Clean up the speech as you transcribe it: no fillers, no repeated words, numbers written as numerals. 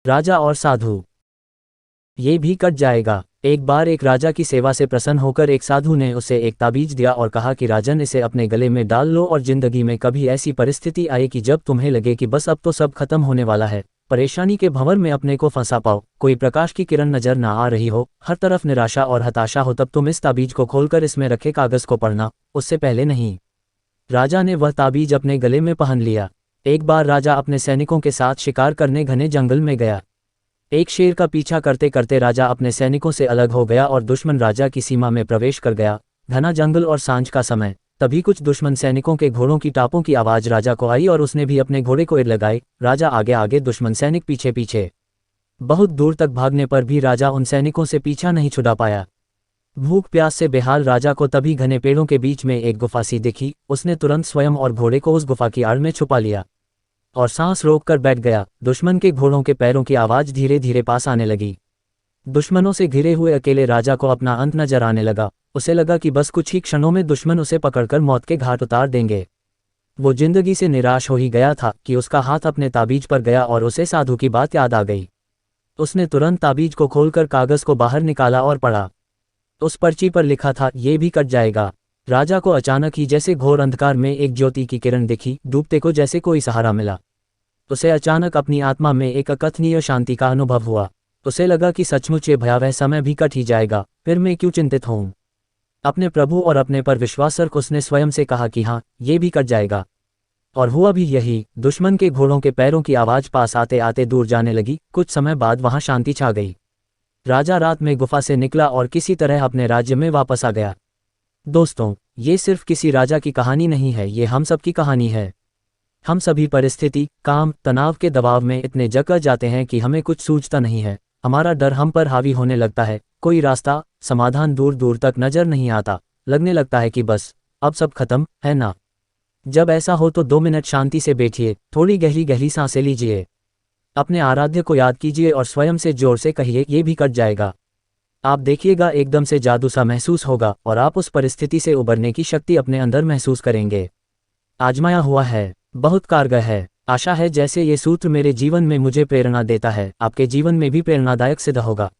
राजा और साधु। ये भी कट जाएगा। एक बार एक राजा की सेवा से प्रसन्न होकर एक साधु ने उसे एक ताबीज दिया और कहा कि राजन, इसे अपने गले में डाल लो और जिंदगी में कभी ऐसी परिस्थिति आए कि जब तुम्हें लगे कि बस अब तो सब खत्म होने वाला है, परेशानी के भंवर में अपने को फंसा पाओ, कोई प्रकाश की किरण नजर ना आ रही हो, हर तरफ निराशा और हताशा हो, तब तुम इस ताबीज को खोलकर इसमें रखे कागज को पढ़ना, उससे पहले नहीं। राजा ने वह ताबीज अपने गले में पहन लिया। एक बार राजा अपने सैनिकों के साथ शिकार करने घने जंगल में गया। एक शेर का पीछा करते करते राजा अपने सैनिकों से अलग हो गया और दुश्मन राजा की सीमा में प्रवेश कर गया। घना जंगल और सांझ का समय। तभी कुछ दुश्मन सैनिकों के घोड़ों की टापों की आवाज राजा को आई और उसने भी अपने घोड़े को इर लगाई। राजा आगे आगे, दुश्मन सैनिक पीछे पीछे। बहुत दूर तक भागने पर भी राजा उन सैनिकों से पीछा नहीं छुड़ा पाया। भूख प्यास से बेहाल राजा को तभी घने पेड़ों के बीच में एक गुफा सी दिखी। उसने तुरंत स्वयं और घोड़े को उस गुफा की आड़ में छुपा लिया और सांस रोककर बैठ गया। दुश्मन के घोड़ों के पैरों की आवाज धीरे धीरे पास आने लगी। दुश्मनों से घिरे हुए अकेले राजा को अपना अंत नजर आने लगा। उसे लगा कि बस कुछ ही क्षणों में दुश्मन उसे पकड़कर मौत के घाट उतार देंगे। वो जिंदगी से निराश हो ही गया था कि उसका हाथ अपने ताबीज पर गया और उसे साधु की बात याद आ गई। उसने तुरंत ताबीज को खोलकर कागज को बाहर निकाला और पढ़ा। उस पर्ची पर लिखा था, ये भी कट जाएगा। राजा को अचानक ही जैसे घोर अंधकार में एक ज्योति की किरण दिखी। डूबते को जैसे कोई सहारा मिला। उसे अचानक अपनी आत्मा में एक अकथनीय शांति का अनुभव हुआ। उसे लगा कि सचमुच ये भयावह समय भी कट ही जाएगा, फिर मैं क्यों चिंतित हूँ। अपने प्रभु और अपने पर विश्वास रख उसने स्वयं से कहा कि हाँ, ये भी कट जाएगा। और हुआ भी यही। दुश्मन के घोड़ों के पैरों की आवाज पास आते आते दूर जाने लगी। कुछ समय बाद वहां शांति छा गई। राजा रात में गुफा से निकला और किसी तरह अपने राज्य में वापस आ गया। दोस्तों, ये सिर्फ किसी राजा की कहानी नहीं है, ये हम सब की कहानी है। हम सभी परिस्थिति, काम, तनाव के दबाव में इतने जकड़ जाते हैं कि हमें कुछ सूझता नहीं है। हमारा डर हम पर हावी होने लगता है। कोई रास्ता, समाधान दूर दूर तक नजर नहीं आता। लगने लगता है कि बस अब सब खत्म है ना। जब ऐसा हो तो 2 मिनट शांति से बैठिए, थोड़ी गहरी गहरी सांसें लीजिए, अपने आराध्य को याद कीजिए और स्वयं से जोर से कहिए, ये भी कट जाएगा। आप देखिएगा, एकदम से जादू सा महसूस होगा और आप उस परिस्थिति से उबरने की शक्ति अपने अंदर महसूस करेंगे। आजमाया हुआ है, बहुत कारगर है। आशा है जैसे ये सूत्र मेरे जीवन में मुझे प्रेरणा देता है, आपके जीवन में भी प्रेरणादायक सिद्ध होगा।